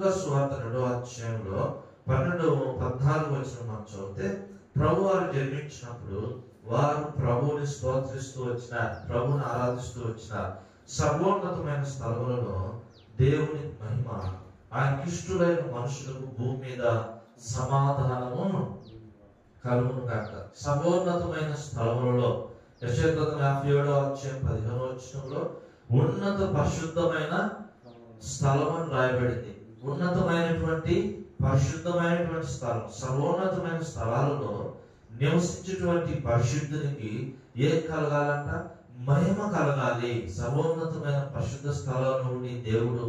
లూకా సువార్త 2వ అధ్యాయంలో 12-14 వచనం మనం చదివితే, ప్రభు వారు జన్మించినప్పుడు వారు ప్రభువుని స్తోత్రిస్తూ వచ్చినారు, ప్రభువుని ఆరాధిస్తూ వచ్చినారు. సర్వోన్నతమైన స్థలములలో దేవుని మహిమ, ఆయనకిష్టులైన మనుషులకు భూమి మీద సమాధానము కలుగును గాక. సర్వోన్నతమైన స్థలములలో యెషయా గ్రంథం 57వ అధ్యాయం 15వ వచనంలో ఉన్నత పరిశుద్ధమైన స్థలం అని రాయబడింది. ఉన్నతమైనటువంటి పరిశుద్ధమైనటువంటి స్థలం, సర్వోన్నతమైన స్థలాలలో నివసించేటువంటి పరిశుద్ధునికి ఏం కలగాలంట? మహిమ కలగాలి. సర్వోన్నతమైన పరిశుద్ధ స్థలంలో నుండి దేవుడు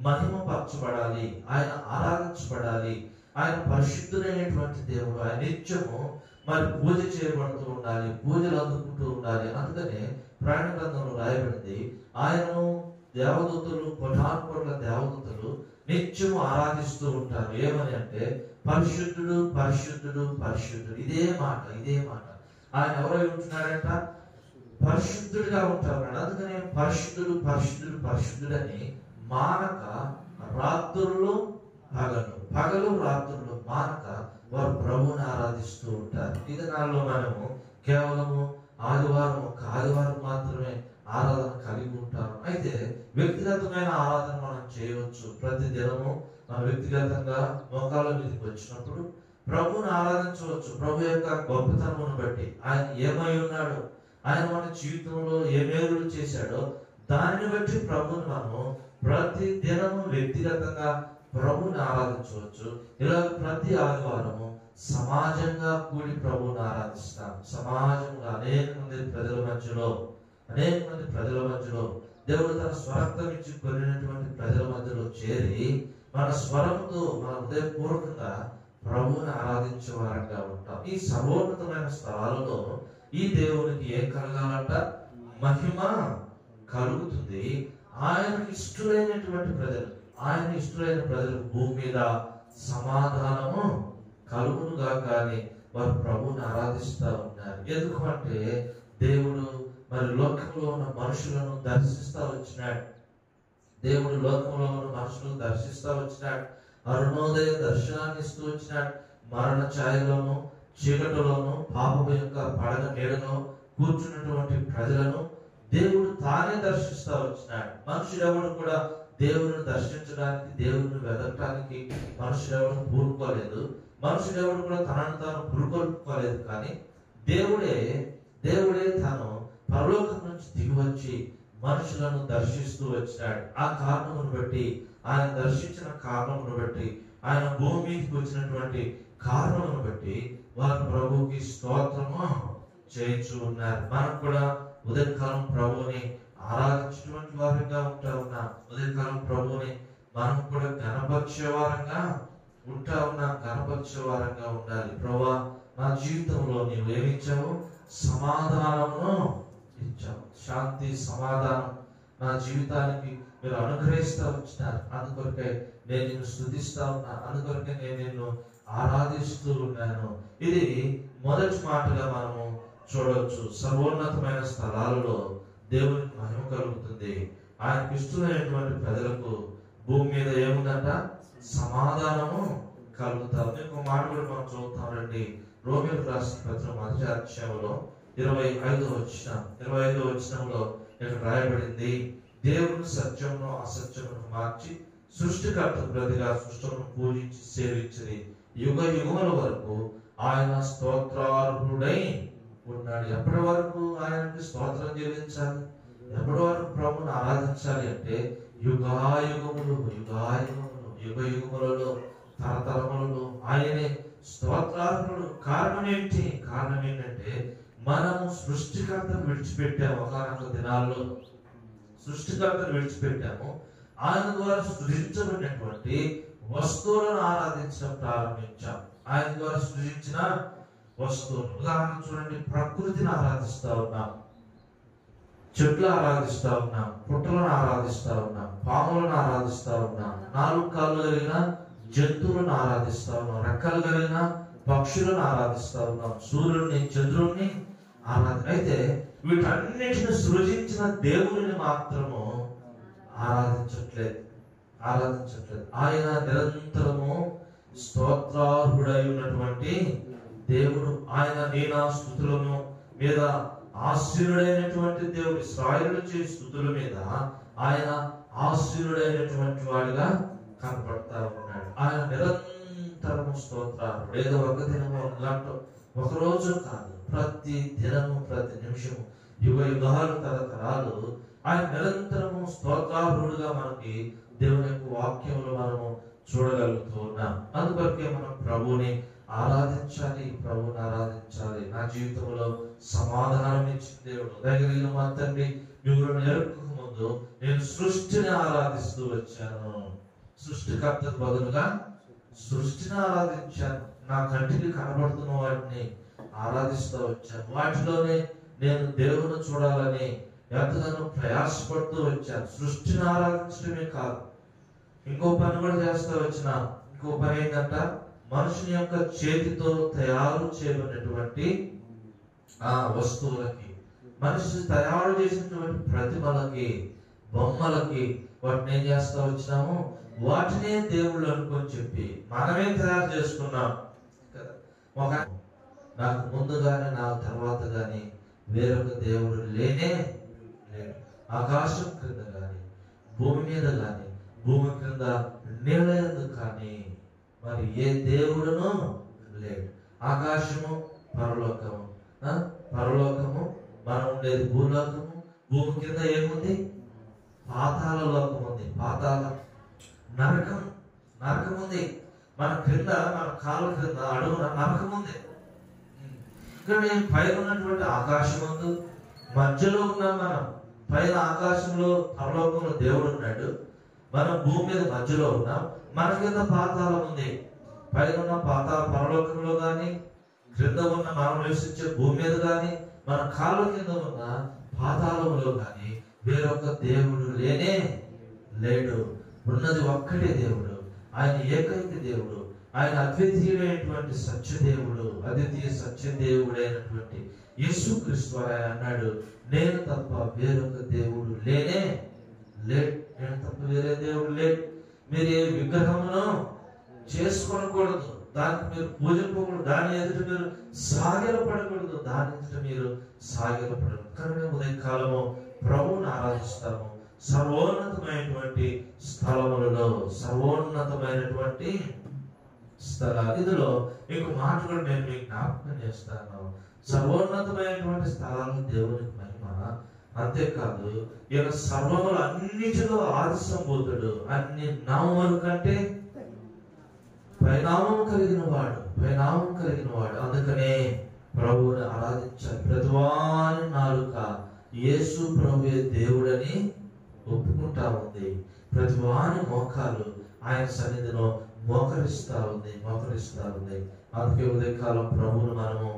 మహిమ పరచబడాలి, ఆయన ఆరాధించబడాలి. ఆయన పరిశుద్ధుడైనటువంటి దేవుడు, ఆయన నిత్యము మరి పూజ చేయబడుతూ ఉండాలి, పూజలు అందుకుంటూ ఉండాలి. అందుకనే ప్రయాణ గ్రంథంలో రాయబడింది, ఆయనను దేవదూతలు, కోటానుకోట్ల దేవదూతలు నిత్యము ఆరాధిస్తూ ఉంటారు. ఏమని అంటే, పరిశుద్ధుడు పరిశుద్ధుడు పరిశుద్ధుడు. ఇదే మాట. ఆయన ఎవరై ఉంటున్నాడంట? పరిశుద్ధుడిగా ఉంటారు. అందుకనే పరిశుద్ధుడు పరిశుద్ధుడు పరిశుద్ధుడని మానక రాత్రులు పగలు రాత్రులు మానక వారు ప్రభువుని ఆరాధిస్తూ ఉంటారు. ఈ దినాల్లో మనము కేవలము ఆదివారం మాత్రమే ఆరాధన కలిగి ఉంటారు. అయితే వ్యక్తిగతమైన ఆరాధన మనం చేయవచ్చు. ప్రతి దినము మన వ్యక్తిగతంగా మోకాళ్ళ మీదకి వచ్చినప్పుడు ప్రభువుని ఆరాధించవచ్చు. ప్రభు యొక్క గొప్పతనమును బట్టి, ఆయన ఏమై ఉన్నాడో, ఆయన మన జీవితంలో ఏ మేలులు చేశాడో దానిని బట్టి ప్రభువుని మనము ప్రతి దినము వ్యక్తిగతంగా ప్రభువుని ఆరాధించవచ్చు. ఇలా ప్రతి ఆదివారము సమాజంగా కూడి ప్రభువుని ఆరాధిస్తాం. సమాజంగా అనేక మంది ప్రజల మధ్యలో దేవుడు తన స్వరక్తం ఇచ్చి కొనినటువంటి ప్రజల మధ్యలో చేరి మన స్వరంతో, మన హృదయపూర్వకంగా ప్రభువుని ఆరాధించే వారంగా ఉంటాం. ఈ సర్వోన్నతమైన స్థలాలలో ఈ దేవునికి ఏం కలగాలంట? మహిమ కలుగుతుంది. ఆయనకి ఇష్టమైనటువంటి ప్రజలకు భూమి మీద సమాధానము కలుగునుగా. కానీ వారు ప్రభువుని ఆరాధిస్తూ ఉన్నారు. ఎందుకంటే దేవుడు మరి లోకంలో ఉన్న మనుషులను దర్శిస్తూ వచ్చినాడు. అరుణోదయ దర్శనాన్ని ఇస్తూ వచ్చినాడు. మరణ ఛాయలోను చీకటిలోను పాపం యొక్క పడగ నీడలో కూర్చున్నటువంటి ప్రజలను దేవుడు తానే దర్శిస్తూ వచ్చినాడు. మనుషుడెవడు కూడా దేవుడిని దర్శించడానికి, దేవుడిని వెదకడానికి మనుషుడెవడు పూనుకోలేదు. మనుషుడెవడు కూడా తనను తాను పురుకొల్పుకోలేదు. కానీ దేవుడే తాను పరలోకం నుంచి దిగి వచ్చి మనుషులను దర్శిస్తూ వచ్చినాడు. ఆ కారణమును బట్టి, ఆయన దర్శించిన కారణమును బట్టి, ఆయన భూమి మీదకి వచ్చినటువంటి కారణమును బట్టి వారు ప్రభువుకి స్తోత్రము చేయించు ఉన్నారు. మనం కూడా ఉదయకాలం ప్రభువుని ఆరాధించేటువంటి వారంగా ఉన్నాం. ఉదయకాలం ప్రభువుని మనం కూడా గణపరిచే వారంగా ఉండాలి. ప్రభువా, నా జీవితంలో నీవు ఏమిచ్చావు? సమాధానమును ఇచ్చావు. శాంతి, సమాధానం నా జీవితానికి మీరు అనుగ్రహిస్తూ వచ్చినారు. అందుకొరకే నేను నిన్ను స్తుతిస్తా ఉన్నా, అందుకొరకే నేను నిన్ను ఆరాధిస్తూ ఉన్నాను. ఇది మొదటి మాటగా మనము చూడవచ్చు. సర్వోన్నతమైన స్థలాలలో దేవునికి మహిమ కలుగుతుంది. ఆయనకు ఇష్టమైనటువంటి ప్రజలకు భూమి మీద ఏముందంట? సమాధానము కలుగుతారు. ఇంకో మాట కూడా మనం చూస్తాం రండి. రోమీయులకు రాసిన పత్రం 1వ అధ్యాయంలో 25వ వచనంలో ఇక్కడ రాయబడింది, దేవుడు సత్యమును అసత్యమును మార్చి సృష్టికర్త ప్రతిగా సృష్టిని పూజించి సేవించి యుగ యుగముల వరకు ఆయన స్తోత్రార్హుడై ఉన్నాడు. ఎప్పటి వరకు ఆయనకి స్తోత్రం చెల్లించాలి? ఎప్పటి వరకు ప్రభువుని ఆరాధించాలి అంటే యుగములలో తరతరములలో ఆయనే స్తోత్రార్హుడు. కారణం ఏంటంటే మనము సృష్టికర్తను విడిచిపెట్టాము. ఒకనొక దినాల్లో సృష్టికర్తను విడిచిపెట్టాము. ఆయన ద్వారా సృజించబడినటువంటి వస్తువులను ఆరాధించడం ప్రారంభించాం. ఆయన ద్వారా సృజించిన వస్తువులు, ఉదాహరణ చూడండి, ప్రకృతిని ఆరాధిస్తా ఉన్నాం, చెట్లు ఆరాధిస్తా ఉన్నాం, పుట్టలను ఆరాధిస్తా ఉన్నాం, పాములను ఆరాధిస్తా ఉన్నాం, 4 కాళ్ళు కలిగిన జంతువులను ఆరాధిస్తా ఉన్నాం, రెక్కలు కలిగిన పక్షులను ఆరాధిస్తా ఉన్నాం, సూర్యుడిని, చంద్రుడిని అయితే వీటన్నిటిని సృజించిన దేవుడిని మాత్రము ఆరాధించట్లేదు. ఆరాధించట్లేదు. ఆయన నిరంతరము స్తోత్రార్హుడై ఉన్నటువంటి దేవుడు. ఆయన నీనా స్తుతులను మీద ఆశీనుడైనటువంటి దేవుడు. ఇశ్రాయేలు చేసే స్తుతుల మీద ఆయన ఆశీనుడైనటువంటి వాడిగా కనపడతా ఉన్నాడు. ఆయన నిరంతరము స్తోత్రార్హుడు. ఏదో ఒక దినము ఒక గంట ఒక రోజు కాదు, ప్రతి దినము ప్రతి నిమిషము యుగ యుగాలు తరతరాలు ఆయన నిరంతరము స్తోత్రార్హుడుగా మనకి దేవుని యొక్క వాక్యంలో మనము చూడగలుగుతూ ఉన్నాం. అందుకొరకే మనం ప్రభువుని ఆరాధించాలి, ప్రభువుని ఆరాధించాలి. నా జీవితంలో సమాధానం ఇచ్చిన దేవుడు. దగ్గర మా తండ్రి మిమ్మల్ని ఎరుక ముందు నేను సృష్టిని ఆరాధిస్తూ వచ్చాను. సృష్టికర్తకు బదులుగా సృష్టిని ఆరాధించాను. నా కంటికి కనబడుతున్న వాటిని ఆరాధిస్తూ వచ్చాను. వాటిలోనే నేను దేవుని చూడాలని ఎంతగానో ప్రయాసపడుతూ వచ్చాను. సృష్టిని ఆరాధించడమే కాదు, ఇంకో పని కూడా చేస్తూ వచ్చిన. ఇంకో పని ఏంటంట, మనుషుని యొక్క చేతితో తయారు చేయబడినటువంటి ఆ వస్తువులకి, మనిషి తయారు చేసినటువంటి ప్రతిమలకి, బొమ్మలకి వాటిని ఏం చేస్తా వచ్చినాము, వాటినే దేవుళ్ళు అనుకొని చెప్పి మనమే తయారు చేసుకున్నాం కదా. ఒక నాకు ముందు గాని నా తర్వాత గాని వేరొక దేవుడు లేనే లేడు. ఆకాశం క్రింద గాని భూమి మీద గాని భూమి క్రింద నీళ్ళ కానీ మరి ఏ దేవుడును లేడు. ఆకాశము పరలోకము, పరలోకము మనం ఉండేది భూలోకము. భూమి కింద ఏముంది, పాతాళ లోకం ఉంది. పాతాళ నరకం, నరకం ఉంది. మన క్రింద మన కాళ్ళ క్రింద అడుగున నరకం ఉంది. ఇక్కడ నేను పైన ఉన్నటువంటి ఆకాశం ఉంది, మధ్యలో ఉన్నాం మనం. పైన ఆకాశంలో పరలోకంలో దేవుడు ఉన్నాడు, మనం భూమి మీద మధ్యలో ఉన్నాం. మన కింద పాతాళం ఉంది. పైన ఉన్న పరలోకంలో గాని క్రింద ఉన్న మనం నివసించే భూమి మీద గాని మన కాళ్ళ కింద ఉన్న పాతాళంలో గాని వేరొక దేవుడు లేనే లేడు. ఉన్నది ఒక్కటే దేవుడు, ఆయన ఏకైక దేవుడు. ఆయన అద్వితీయుడైనటువంటి సత్యదేవుడు, అద్వితీయ సత్యదేవుడైనటువంటి యేసుక్రీస్తు ఆయన అన్నాడు, నేను తప్ప వేరొక దేవుడు లేనే లేడు. నేను తప్ప వేరే దేవుడు లేడు. మీరు ఏ విగ్రహమును చేసుకోకూడదు, దానికి మీరు పూజింపకూడదు, దాని ఎదుట మీరు సాగిలపడకూడదు, దాని ఎదుట మీరు సాగిలపడకూడదు. కానీ మేము ఉదయకాలము ప్రభువుని ఆరాధిస్తాము. సర్వోన్నతమైనటువంటి స్థలములలో, సర్వోన్నతమైనటువంటి స్థలాలు. ఇందులో ఇంకో మాట కూడా నేను మీకు జ్ఞాపకం చేస్తాను. సర్వోన్నతమైనటువంటి స్థలాలు దేవునికి మహిమ. అంతేకాదు ఈయన సర్వములు అన్నిటిలో ఆది సంభూతుడు, అన్ని నామముల కంటే పరిణామం కలిగిన వాడు, పరిణామం కలిగిన వాడు. అందుకనే ప్రభువుని ఆరాధించాలి. ప్రతివాని నాలుక యేసు ప్రభువే దేవుడని ఒప్పుకుంటా ఉంది. ప్రతివాని మోకాలు ఆయన సన్నిధిలో మోకరిస్తా ఉంది, మోకరిస్తా ఉంది. అందుకే ఉదయకాలం ప్రభువును మనము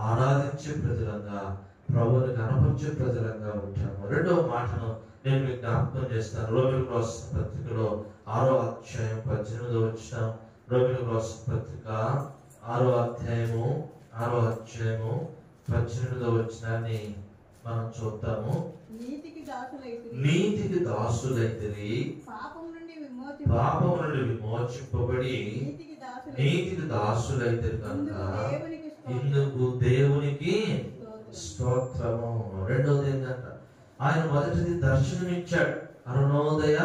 ఆరాధించే ప్రజలంగా, ప్రభువుని కనపరిచే ప్రజలంగా ఉంటాము. రెండవ మాటను నేను మీకు జ్ఞాపకం చేస్తాను. రోమిలకు రాసిన పత్రికలో 6వ అధ్యాయం 18వ వచనం. రోమిలకు రాసిన పత్రిక 6వ అధ్యాయము 18వ వచనాన్ని మనం చూద్దాము. నీతికి దాసులైతిరి, పాపం నుండి విమోచింపబడి నీతికి దాసులైతిరి కనుక ఇందుకు దేవునికి స్తోత్రము. రెండవది ఏంటంట, ఆయన మొదటిది దర్శనమిచ్చాడు, అరుణోదయ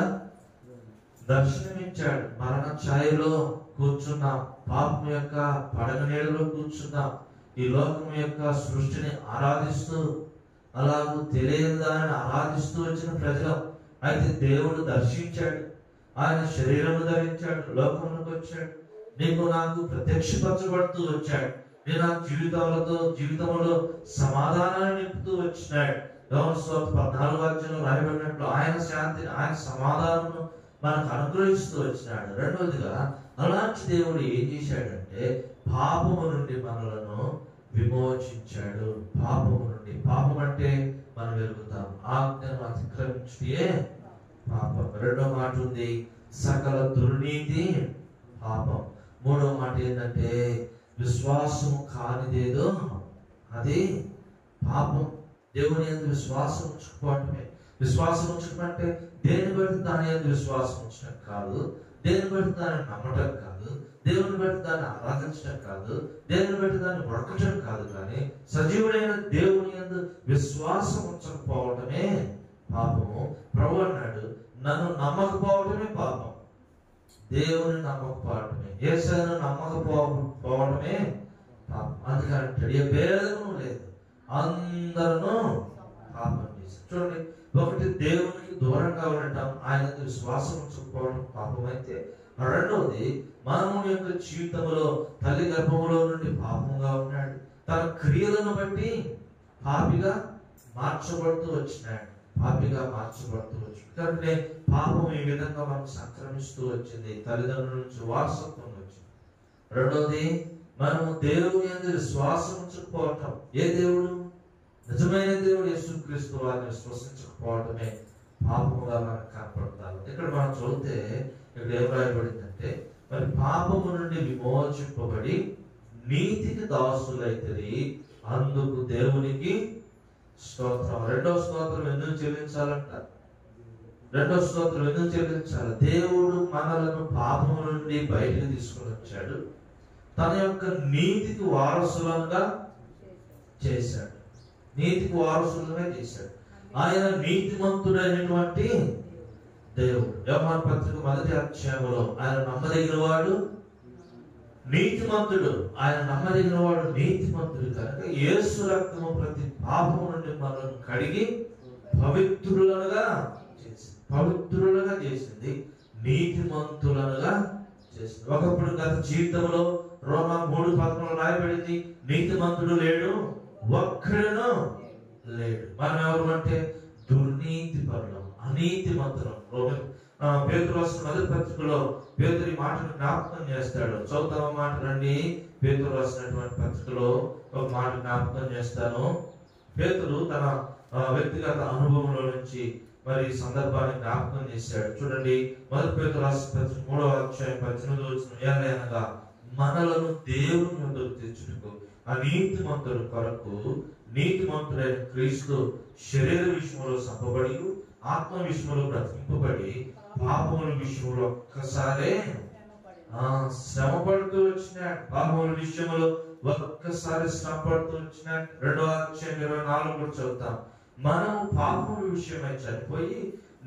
దర్శనమిచ్చాడు. మరణ ఛాయలో కూర్చున్నాం, పాపం యొక్క పడగ నీడలో కూర్చున్నాం. ఈ లోకం యొక్క సృష్టిని ఆరాధిస్తూ, అలాగూ తెలియని దానిని ఆరాధిస్తూ వచ్చిన ప్రజలు. అయితే దేవుడు దర్శించాడు, ఆయన శరీరము ధరించాడు, లోకంలోకి వచ్చాడు, నీకు నాకు ప్రత్యక్షపరచబడుతూ వచ్చాడు. నేను ఆ జీవితంలో సమాధానాన్ని నింపుతూ వచ్చినాడు. యోహాను సువార్త 14వ అధ్యాయంలో రాయబడినట్లు ఆయన శాంతిని, ఆయన సమాధానం మనకు అనుగ్రహిస్తూ వచ్చినాడు. రెండవదిగా అలాంటి దేవుడు ఏం చేశాడంటే పాపము నుండి మనలను విమోచించాడు. పాపము నుండి, పాపం అంటే మనం వెలుగుతాం, ఆజ్ఞను అతిక్రమించుటే పాపం. రెండో మాట ఉంది సకల దుర్నీతి పాపం. మూడో మాట ఏంటంటే విశ్వాసం కానిదేదో అది పాపం. దేవుని యందు విశ్వాసం ఉంచుకోవటమే. విశ్వాసం ఉంచుకుంటే దేని బట్టి దాని యందు విశ్వాసం ఉంచడం కాదు, దేని బట్టి దాన్ని నమ్మటం కాదు, దేవుని బట్టి దాన్ని ఆరాధించడం కాదు, దేవుని బట్టి దాన్ని మొక్కటం కాదు, కానీ సజీవుడైన దేవుని యందు విశ్వాసం ఉంచకపోవటమే పాపము. ప్రభు అన్నాడు, నన్ను నమ్మకపోవటమే పాపం, దేవుని నమ్మకపోవటమే, యేసును నమ్మకపోవటమే పాపం. అందుకంటే ఏ భేదము లేదు, అందరూ పాపం చేశారు. చూడండి, ఒకటి దేవునికి దూరంగా ఉండటం, ఆయన విశ్వాసం ఉంచకపోవడం పాపం అయితే, రెండవది మానవుని యొక్క జీవితంలో తల్లి గర్భంలో నుండి పాపంగా ఉన్నాడు, తన క్రియలను బట్టి పాపిగా మార్చబడుతూ వచ్చినాడు, పాపిగా మార్చబడుతూ వచ్చింది. కాబట్టి పాపం ఈ విధంగా మనకు సంక్రమిస్తూ వచ్చింది, తల్లిదండ్రుల నుంచి వారసత్వం వచ్చింది. రెండవది మనము దేవుని యందు విశ్వాసం ఉంచకపోవటం. ఏ దేవుడు? నిజమైన దేవుడు యేసుక్రీస్తు వారిని విశ్వసించకపోవటమే పాపముగా మనకు కనపడతారు. ఇక్కడ మనం చూస్తే ఇక్కడ ఏం రాయబడిందంటే, మరి పాపము నుండి విమోచింపబడి నీతికి దాసులైతే అందుకు దేవునికి స్తోత్రం. రెండవ స్తోత్రం ఎందుకు చెల్లించాలంట? రెండవ స్తోత్రం ఎందుకు చెల్లించాలి? దేవుడు మనలను పాపము నుండి బయటకు తీసుకుని వచ్చాడు, తన యొక్క నీతికి వారసులంగా చేశాడు, నీతికి వారసులుగా చేశాడు. ఆయన నీతిమంతుడైనటువంటి దేవుడు. యోహాను పత్రిక 1వ అధ్యాయంలో ఆయన నమ్మదగిన వాడు, నీతిమంతుడు. ఆయన నమ్మదగిన వాడు, నీతిమంతుడు కనుక యేసు రక్తము ప్రతి పాపము నుండి మనల్ని కడిగి పవిత్రులుగా చేసింది, పవిత్రులుగా చేసింది, నీతిమంతులుగా చేసింది. ఒకప్పుడు గత జీవితంలో రోమా 3:11 రాయబడింది, నీతిమంతుడు లేడు, ఒక్కడును లేడు. మనం ఎవరు అంటే దుర్నీతి పరులం, అనీతిమంతులం. పేతురు రాసిన 1వ పత్రికలో పేతురు ఈ మాటను జ్ఞాపకం చేస్తాడు. చౌదవ మాట రండి, పేతురు రాసినటువంటి పత్రికలో ఒక మాట జ్ఞాపకం చేస్తాను. పేతురు తన వ్యక్తిగత అనుభవంలో నుంచి మరి సందర్భాన్ని జ్ఞాపకం చేశాడు. చూడండి, 1 పేతురు రాసిన పత్రిక 3వ అధ్యాయం 18వ వచనం, ఏలయనగా మనలను దేవుని యొద్దకు తెచ్చుటకు అనీతిమంతుల కొరకు నీతిమంతుడైన క్రీస్తు శరీర విషయంలో సంపబడి ఆత్మ విషయంలో బ్రతికింపబడి పాపముల విషయంలో ఒక్కసారే శ్రమ పడుతూ వచ్చినాడు. పాపముల విషయంలో ఒక్కసారి శ్రమ పడుతూ వచ్చినాడు. 2వ అధ్యాయం 24 కూడా చదువుతాం. మనం పాపముల విషయమై చనిపోయి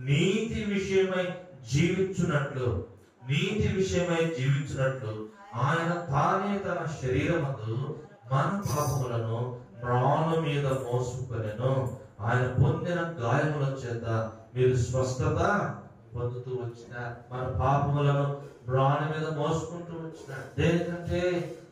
నీతి విషయమై జీవించున్నట్లు, నీతి విషయమై జీవించినట్లు ఆయన తానే తన శరీరమందు మన పాపములను మ్రాణ మీద మోసుకొనెను. ఆయన పొందిన గాయముల చేత మీరు స్వస్థత పొందుతూ వచ్చిన, మన పాపములను మ్రాణ మీద మోసుకుంటూ వచ్చినాడు. దేనికంటే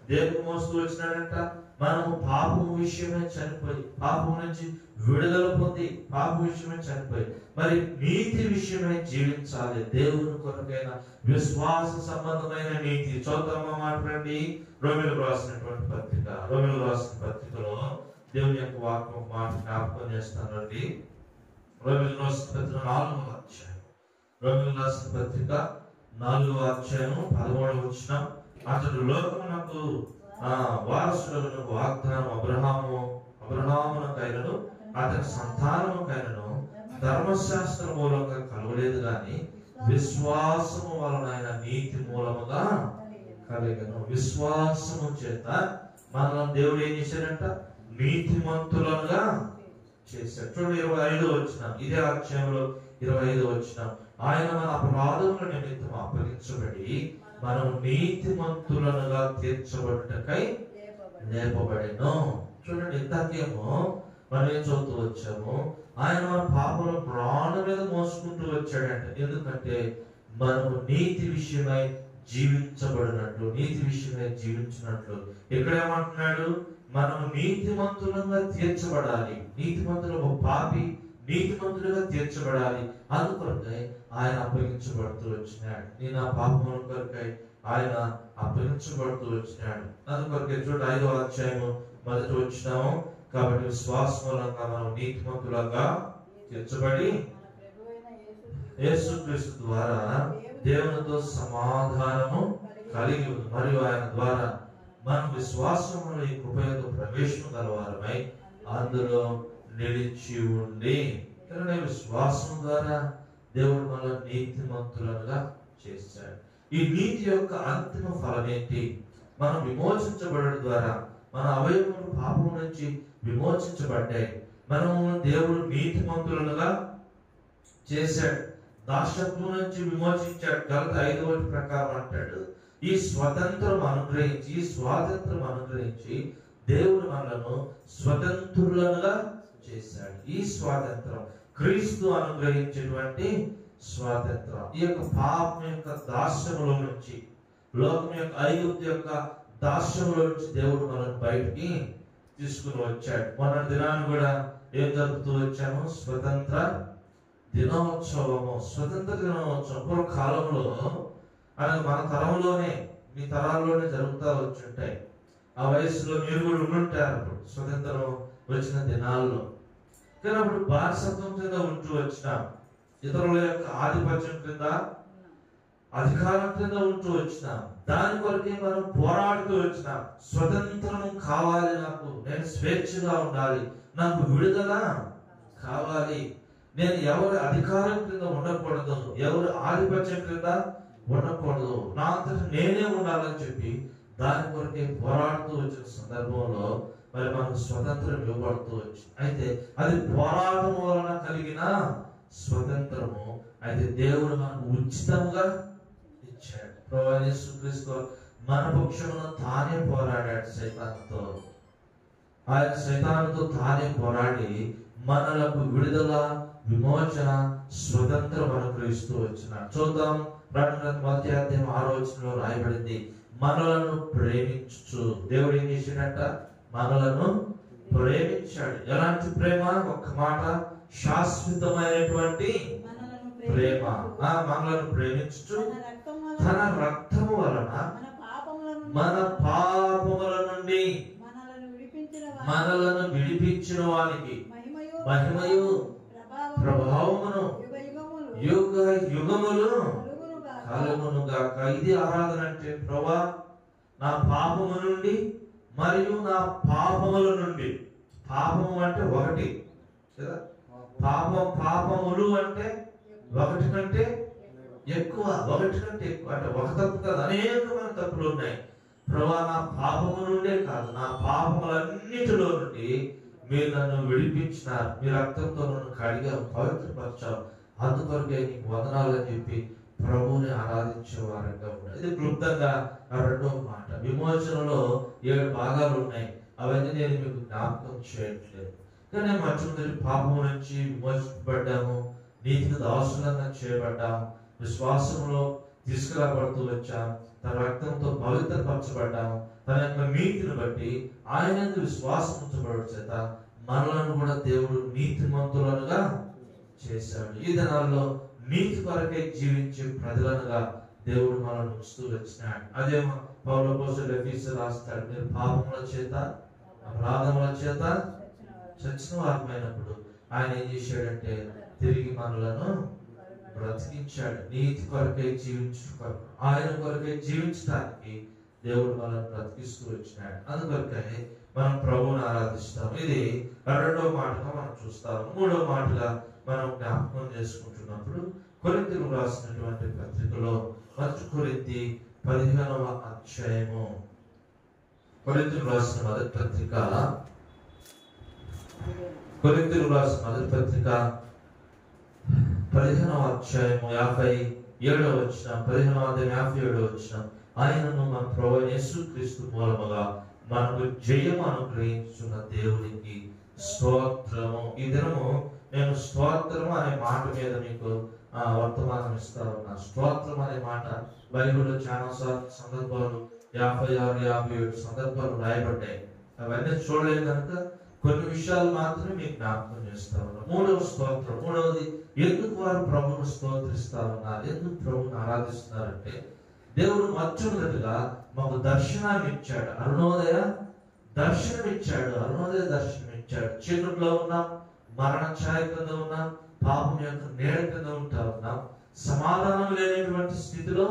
దేవుడు మోస్తూ వచ్చినాడంట, మనము పాపము విషయమే చనిపోయి, పాపము నుంచి విడుదల పొంది, పాప విషయమే చనిపోయి మరి నీతి విషయమే జీవించాలి. దేవుని కొరకైన విశ్వాస సంబంధమైన నీతి. చౌదమ్మ మాట్లాడి రోమిలకు రాసినటువంటి పత్రిక, రోమిలకు రాసిన పత్రికలో దేవుని యొక్క వాక్యం మాట జ్ఞాపకం చేస్తానండి. రోమిలకు రాసిన పత్రిక 4వ అధ్యాయం, రోమిలకు రాసిన పత్రిక 4వ అధ్యాయం 13వ వచనం, అతడు లోకమునకు వారసులను వాగ్దానం అబ్రహామునకైనను అతని సంతానముకైనను ధర్మశాస్త్ర మూలంగా కలగలేదు గాని విశ్వాసము వలన నీతి మూలముగా కలిగను. విశ్వాసము చేత మనల్ని దేవుడు ఏం చేశాడంట? నీతిమంతులుగా చేశాడు. చూడండి 25వ వచనం, ఇదే అధ్యాయంలో 25వ వచనం, ఆయన మన అపరాధముల నిమిత్తం అప్పగించబడి మనం నీతిమంతులనుగా తీర్చబడుటకై లేపబడెను. చూడండి, ఇంతకేమో మనం ఏం చదువుతూ వచ్చాము, ఆయన మన పాపల ప్రాణ మీద మోసుకుంటూ వచ్చాడంట. ఎందుకంటే మనము నీతి విషయమై జీవించబడినట్లు, నీతి విషయమై జీవించినట్లు. ఇక్కడ ఏమంటున్నాడు? మనము నీతిమంతులుగా తీర్చబడాలి. నీతిమంతులు ఒక పాపి నీతిమంతులుగా తీర్చబడాలి. అందుకొరకై ఆయన అప్పగించబడుతూ వచ్చినాడు. నేను ఆ పాపముల కొరకై ఆయన అప్పగించబడుతూ వచ్చినాడు. అందుకొరకై చూడండి 5వ అధ్యాయము 1వ వచనం, కాబట్టి విశ్వాసం మూలంగా మనం నీతిమంతులుగా తీర్చబడి యేసుక్రీస్తు ద్వారా దేవునితో సమాధానము కలిగి ఉంది. మరియు ఆయన ద్వారా మనం విశ్వాసములో ఈ కృపయకు ప్రవేశం గలవారమై అందులో నిలిచి ఉండి, విశ్వాసం ద్వారా దేవుడు మనల్ని నీతిమంతులుగా చేశాడు. ఈ నీతి యొక్క అంతిమ ఫలం ఏంటి? మనం విమోచించబడడం ద్వారా మన అవయవములు పాపం నుంచి విమోచించబడ్డాయి. మనము దేవుడు నీతిమంతులుగా చేశాడు, దాస్యత్వం నుంచి విమోచించాడు. గలతీ 5:1 ప్రకారం అంటాడు, ఈ స్వాతంత్రం అనుగ్రహించి దేవుడు మనలను స్వతంత్రులుగా చేశాడు. ఈ స్వాతంత్రం క్రీస్తు అనుగ్రహించేటువంటి స్వాతంత్రం. ఈ యొక్క పాపం యొక్క దాస్యములో నుంచి, లోకం యొక్క ఐగుప్తు యొక్క దాస్యములో నుంచి దేవుడు మనల్ని బయటికి తీసుకుని వచ్చాడు. మొన్న దినాన్ని కూడా ఏం జరుపుతూ వచ్చాము? స్వతంత్ర దినోత్సవము. స్వతంత్ర దినోత్సవం పూర్వకాలంలో అనగా మన తరంలోనే, మీ తరాల్లోనే జరుగుతూ వచ్చుంటాయి. ఆ వయసులో మీరు కూడా ఉండుంటారు అప్పుడు స్వతంత్రం వచ్చిన దినాల్లో. కానీ అప్పుడు బానిసత్వం కింద ఉంటూ వచ్చినాం, ఇతరుల యొక్క ఆధిపత్యం కింద, అధికారం కింద ఉంటూ వచ్చినాం. దాని కొరకే మనం పోరాడుతూ వచ్చినాం. స్వతంత్రం కావాలి నాకు, నేను స్వేచ్ఛగా ఉండాలి, నాకు విడుదల కావాలి, నేను ఎవరి అధికారం కింద ఉండకూడదు, ఎవరి ఆధిపత్యం కింద ఉండకూడదు, నా అంతటా నేనే ఉండాలని చెప్పి దాని కొరకే పోరాడుతూ వచ్చిన సందర్భంలో మరి మనకు స్వతంత్రం ఇవ్వబడుతూ వచ్చింది. అయితే అది పోరాటం వలన కలిగిన స్వతంత్రము. అయితే దేవుడు మనకు ఉచితంగా ఇచ్చాడు. ప్రభువైన యేసుక్రీస్తు మన పక్షమున తానే పోరాడాడు సైతానుతో. ఆయన సైతానుతో తానే పోరాడి మనలకు విడుదల, విమోచన, స్వతంత్రం అనుగ్రహిస్తూ వచ్చినాడు. చూద్దాం, ప్రకటన 1:6 రాయబడింది, మనలను ప్రేమించు. దేవుడు ఏం చేశాడంట? మనలను ప్రేమించాడు. ఎలాంటి ప్రేమ? ఒక్క మాట, శాశ్వతమైనటువంటి ప్రేమ. మనలను ప్రేమించు, తన రక్తము వలన మన పాపముల నుండి మనలను విడిపించిన వానికి మహిమయు ప్రభావమును యుగ యుగములు కలుగునుగాక. ఇది ఆరాధన అంటే, ప్రభువా నా పాపము నుండి మరియు నా పాపముల నుండి. పాపము అంటే ఒకటి కదా, పాపములు అంటే ఒకటి కంటే ఎక్కువ, ఒకటి కంటే ఎక్కువ అంటే ఒక తప్పు కాదు, అనేకమైన తప్పులు ఉన్నాయి. ప్రభువా నా పాపము నుండే కాదు, నా పాపములన్నిటిలో నుండి మీరు నన్ను విడిపించినారు, మీ రక్తంతో నన్ను కడిగా పవిత్రపరిచారు, అందుకొరకే నీకు వందనాలు అని చెప్పి ప్రభువుని ఆరాధించే వారంగా ఉన్నారు. ఇది క్లుప్తంగా ఆ రెండో మాట. విమోచనలో 7 భాగాలు ఉన్నాయి, అవన్నీ నేను మీకు జ్ఞాపకం చేయట్లేదు. కానీ మొట్టమొదటి పాపం నుంచి విమోచించబడ్డాము, నీతికి దాసులంగా చేయబడ్డాము, విశ్వాసంలో తీసుకురాబడుతూ వచ్చాం, తన రక్తంతో పవిత్రపరచబడ్డాము, తన యొక్క నీతిని బట్టి ఆయన విశ్వాసం ఉంచబడడం చేత మనలను కూడా దేవుడు నీతిమంతులుగా చేశాడు. ఈ దినాల్లో నీతి కొరకై జీవించే ప్రజలనుగా దేవుడు మనల్ని ఉంచుతూ వచ్చినాడు. అదే పౌలు అపోస్తలుడు ఎఫెసీయులకు రాస్తాడు, మీరు పాపముల చేత అపరాధముల చేత చచ్చిన వారమైనప్పుడు ఆయన ఏం చేశాడంటే తిరిగి మనలను బ్రతికించాడు. నీతి కొరకై జీవించుకోరు, ఆయన కొరకై జీవించడానికి దేవుడు మనల్ని బ్రతికిస్తూ వచ్చినాడు. అందుకొరకై మనం ప్రభువుని ఆరాధిస్తాం. ఇది రెండో మాటగా మనం చూస్తాము. మూడో మాటగా మనం జ్ఞాపకం చేసుకుంటున్నప్పుడు కొరింథీయులకు రాసినటువంటి పత్రికలో 1 కొరింథీ 15వ అధ్యాయము, కొరింథీయులకు రాసిన మొదటి పత్రిక, కొరింథీయులకు రాసిన మొదటి పత్రిక 15వ అధ్యాయము 57వ వచనం, 15వ అధ్యాయం 57వ వచనం, ఆయనను మన ప్రభువైన యేసుక్రీస్తు మూలముగా మనకు జయము అనుగ్రహించున్న దేవునికి స్తోత్రము. ఈ దినము నేను స్తోత్రము అనే మాట మీద మీకు వర్తమానం ఇస్తా ఉన్నా. స్తోత్రం అనే మాట బైబిల్లో చాలా సందర్భాలు 56, 57 సందర్భాలు రాయబడ్డాయి. అవన్నీ చూడలేదు కనుక కొన్ని విషయాలు మాత్రమే మీకు జ్ఞాపకం చేస్తా ఉన్నా. మూడవ స్తోత్రం. మూడవది, ఎందుకు వారు ప్రభువును స్తోత్రిస్తా ఉన్నారు, ఎందుకు ప్రభువును ఆరాధిస్తున్నారంటే, దేవుడు మొట్టమొదటిగా మాకు దర్శనాన్ని ఇచ్చాడు. అరుణోదయ దర్శనం ఇచ్చాడు. అరుణోదయ దర్శనం ఇచ్చాడు. చీకట్లో ఉన్నాం, మరణ ఛాయ కింద ఉన్నాం, పాపం యొక్క నీడ కింద ఉంటా ఉన్నాం, సమాధానం లేనటువంటి స్థితిలో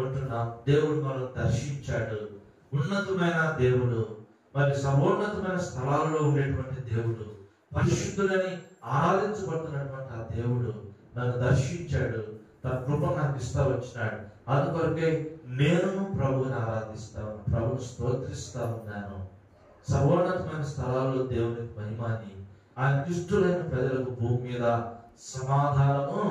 ఉంటున్నాం. దేవుడు మనం దర్శించాడు. ఉన్నతమైన దేవుడు, మరి సర్వోన్నతమైన స్థలాలలో ఉండేటువంటి దేవుడు, పరిశుద్ధులని ఆరాధించబడుతున్నటువంటి ఆ దేవుడు నన్ను దర్శించాడు, తన కృప నాకు ఇస్తా వచ్చినాడు. అందుకొరకే నేను ప్రభువుని ఆరాధిస్తా ఉన్నాను, ప్రభువుని స్తోత్రిస్తా ఉన్నాను. సర్వోన్నతమైన స్థలాల్లో దేవునికి మహిమాని, ఆయన దుష్టులైన ప్రజలకు భూమి మీద సమాధానము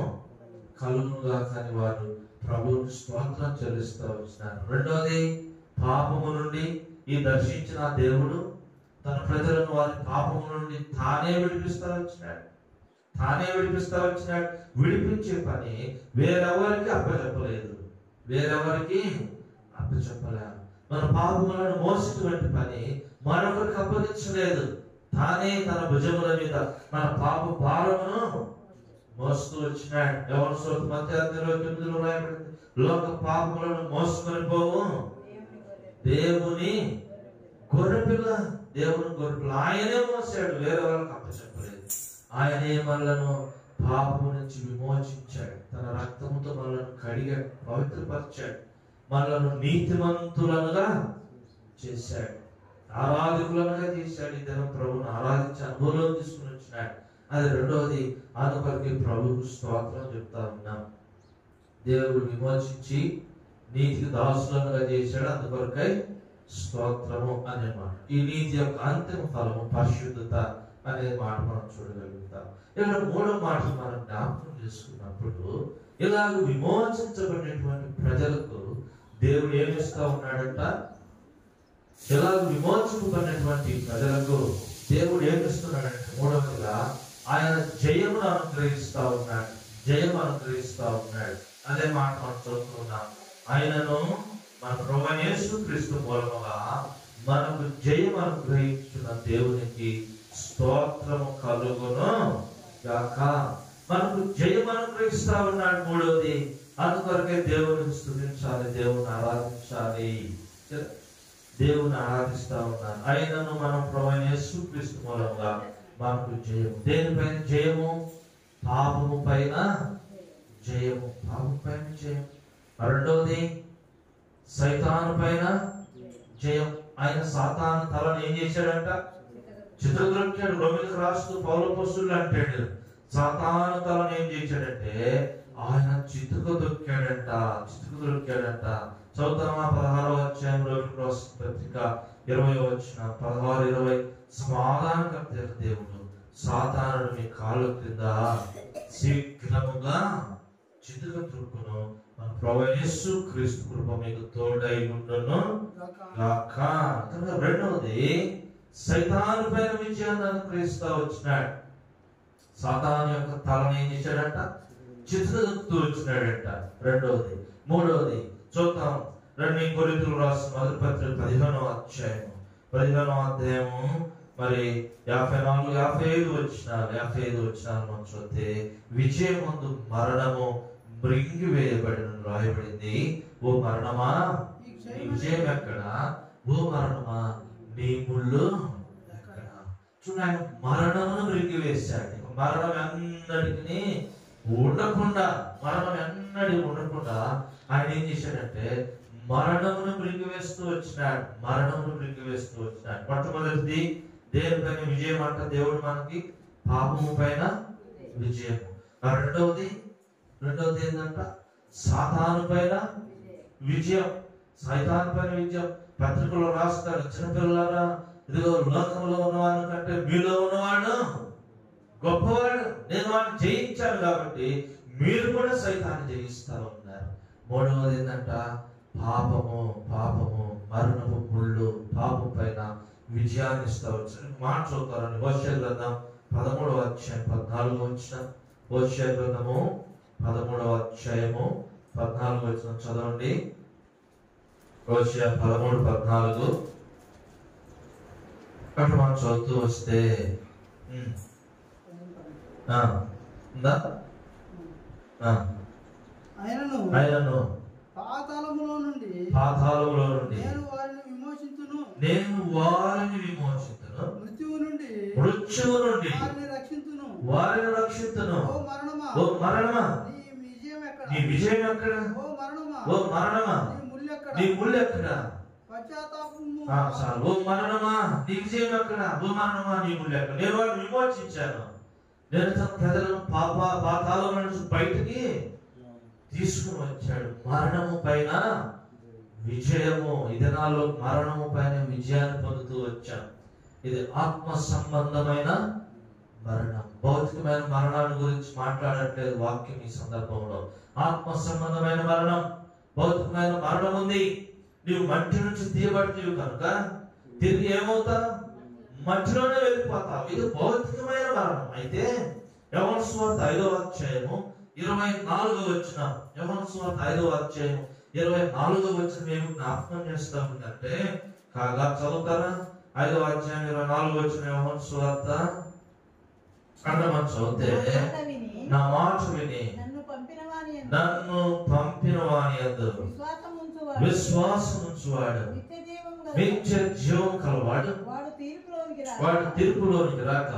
కలుగునుగా కానీ వారు ప్రభువుని స్తోత్రం చెల్లిస్తూ వచ్చినారు. రెండవది, పాపము నుండి ఈ దర్శించిన దేవుడు తన ప్రజలను వారి పాపము నుండి తానే విడిపిస్తా వచ్చినాడు. విడిపించే పని వేరెవరికి అప్పచెప్పలేదు. మన పాపములను మోసేటువంటి పని మరొకరికి అప్పగించలేదు. తానే తన భుజముల మీద మన పాప భారమును మోస్తూ వచ్చినాడు. యోహాను సువార్త మత్తయి 28:8 రాయబడింది, లోక పాపములను మోసుకొని పోవు దేవుని గొర్రెపిల్ల. ఆయనే మోసాడు, వేరే వాళ్ళకి అప్పచెప్పలేదు. ఆయనే మనలను పాపము నుంచి విమోచించాడు. తన రక్తముతో మనలను కడిగాడు, పవిత్రపరిచాడు, మనలను నీతిమంతులనుగా చేశాడు, ఆరాధకులనుగా చేశాడు. ఈ దినం ప్రభువును ఆరాధించి అనుభవం తీసుకుని వచ్చినాడు. అది రెండవది. అందుకొరకే ప్రభువుకు స్తోత్రం చెప్తా ఉన్నాం. దేవుడు విమోచించి నీతికి దాసులనుగా చేశాడు, అందుకొరకై స్తోత్రము అనే మాట. ఈ నీతి యొక్క అంతిమ ఫలము పరిశుద్ధత అనే మాట మనం చూడగలుగుతాం. ఇక్కడ మూడో మాట మనం జ్ఞాపకం చేసుకున్నప్పుడు, ఇలాగ విమోచించబడినటువంటి ప్రజలకు దేవుడు ఏమిస్తా ఉన్నాడంట? ఇలాగ విమోచించబడినటువంటి ప్రజలకు దేవుడు ఏమిస్తున్నాడంటే, మూడవదిగా ఆయన జయమును అనుగ్రహిస్తా ఉన్నాడు. అదే మాట మనం చదువుతున్నాం. ఆయనను మన ప్రభువైన యేసుక్రీస్తు మూలముగా మనకు జయం అనుగ్రహించిన దేవునికి స్తోత్రము కలుగును గాక. మనకు జయం అనుగ్రహిస్తా ఉన్నాడు. మూడవది, అందుకొరకే దేవుని స్తుతించాలి, దేవుని ఆరాధిస్తా ఉన్నాను. ఆయనను మనం ప్రభువైన యేసుక్రీస్తు మూలముగా మనకు జయము. దేనిపైన జయము? పాపము పైన జయము. రెండవది, సైతాను పైన జయం. ఆయన సాతాను తలను ఏం చేశాడంట? చితగొట్టాడు. రోమిలకు రాస్తూ పౌలు అపోస్తలుడు అంటాడు, సాతాను తలను ఏం చేశాడంటే ఆయన చితుకు దొక్కాడంట. చదువుతామా? 16వ అధ్యాయం రోమిలకు రాసిన పత్రిక 20వ వచనం, 16-20. సమాధానకర్త దేవుడు సాతానుడు మీ కాళ్ళ క్రింద శీఘ్రముగా చితుక త్రుక్కును, మన ప్రభువైన యేసుక్రీస్తు కృప మీకు తోడై ఉండును గాక. రెండవది, సైతాను పైన విజయాన్ని అనుగ్రహిస్తా వచ్చినాడు. సాతాను యొక్క తలను ఏం చేశాడంట? చితుకుతూ వచ్చినాడంట. రెండవది. మూడవది చూద్దాం. 2 కొరింథీయులకు రాసిన మొదటి పత్రిక 15వ అధ్యాయము మరి 54-55 వచనాలు మనం చూస్తే, విజయమందు మరణము మృంగి వేయబడిన రాయబడింది. ఓ మరణమా నీ విజయం ఎక్కడ? ఓ మరణమా నీ ముళ్ళు ఎక్కడ? చూడండి, మరణమును మృంగి వేశాడు. మరణం ఎన్నటికి ఉండకుండా ఆయన ఏం చేశాడంటే మరణమును మృంగివేస్తూ వచ్చినాడు. మొట్టమొదటిది, దేనిపైన విజయం అంట? దేవుడు మనకి పాపము పైన విజయము. రెండవది ఏంటంట? సాతాను పైన విజయం. పత్రికలో రాస్తారు, చిన్నపిల్లలారా, ఇదిగో లోకంలో ఉన్నవాడు కంటే మీలో ఉన్నవాడు గొప్పవాడు, నేను వాడిని జయించాను కాబట్టి మీరు కూడా సైతాన్ని జయిస్తా ఉన్నారు. మూడవది ఏంటంట? పాపము మరణపు ముళ్ళు, పాపం పైన విజయాన్ని ఇస్తా వచ్చారు. మాట చూస్తారండి. హోషేయ గ్రంథం 13వ అధ్యాయం 14వ వచనం. హోషేయ గ్రంథము 13వ అధ్యాయము 14వ వచనం చదవండి. హోషేయ 13:14 అక్కడ మనం చదువుతూ వస్తే ఆయనను పాతాళములో నుండి నేను వారిని విమోచింతును, మృత్యువు నుండి వారిని రక్షింతును. ఓ మరణమా నీ విజయం ఎక్కడ? ఓ మరణమా నీ ముళ్ళు ఎక్కడ? ఓ మరణమా నీ విజయం ఎక్కడ? ఓ మరణమా నీ ముళ్ళు ఎక్కడ? నేను వారిని విమోచించాను, నేను తన ప్రజలను పాతాళం నుంచి బయటికి తీసుకుని వచ్చాడు. మరణము పైన విజయము, ఈ దినాల్లో మరణము పైన విజయాన్ని పొందుతూ వచ్చాం. ఇది ఆత్మ సంబంధమైన మరణం. భౌతికమైన మరణాల గురించి మాట్లాడట్లేదు వాక్యం ఈ సందర్భంలో. ఆత్మ సంబంధమైన మరణం, భౌతికమైన మరణం ఉంది. నీవు మట్టి నుంచి తీయబడినవి కనుక తిరిగి ఏమవుతావు? మట్టిలోనే వెళ్ళిపోతావు. ఇది భౌతికమైన మరణం. అయితే యోహాను సువార్త 5వ అధ్యాయము 24వ వచనం, యోహాను సువార్త 5వ అధ్యాయము 24వ వచనం ఏమి జ్ఞాపకం చేస్తా ఉందంటే, కాగా చదువుతారా? 5వ అధ్యాయం 24వ వచనం యోహాను సువార్త చదివితే, నా మాట విని నన్ను పంపిన వాని యందు విశ్వాసం ఉంచువాడు నిత్య జీవం కలవాడు, వాడు తీర్పులోనికి రాక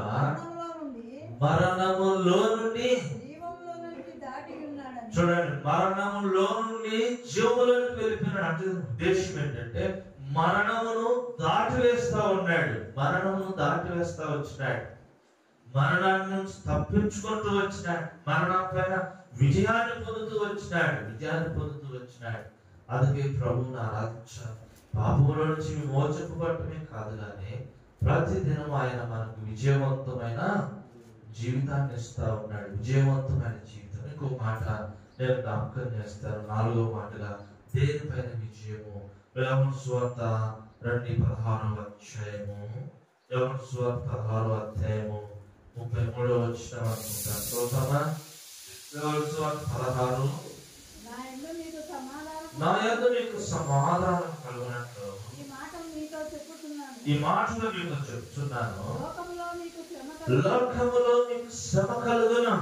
మరణములో నుండి, చూడండి, మరణములో నుండి జీవములోకి వెళ్ళిపోయినాడు. అంటే ఉద్దేశం ఏంటంటే మరణమును దాటివేస్తా ఉన్నాడు. మరణమును దాటివేస్తా వచ్చినాడు. మరణాన్ని నుంచి తప్పించుకుంటూ వచ్చినాడు. మరణం పైన విజయాన్ని పొందుతూ వచ్చినాడు. అందుకే ప్రభువుని ఆరాధించాలి. పాపముల నుంచి విమోచింపబడటమే కాదు కానీ ప్రతిదినం ఆయన మనకు విజయవంతమైన జీవితాన్ని ఇస్తా ఉన్నాడు. విజయవంతమైన జీవితం. ఇంకో మాట నేను జ్ఞాపకం చేస్తాను. 4వ మాటగా దేనిపైన విజయము? యోహాను సువార్త 2:16వ అధ్యాయము, యోహాను సువార్త 16వ అధ్యాయము 33వ వచనం అనుకుంటాను. చూద్దామా? యోహాను సువార్త 16, నా యందు మీకు సమాధానం కలుగునట్లు ఈ మాటలు మీకు చెప్తున్నాను. లోకములో మీకు శ్రమ కలుగును,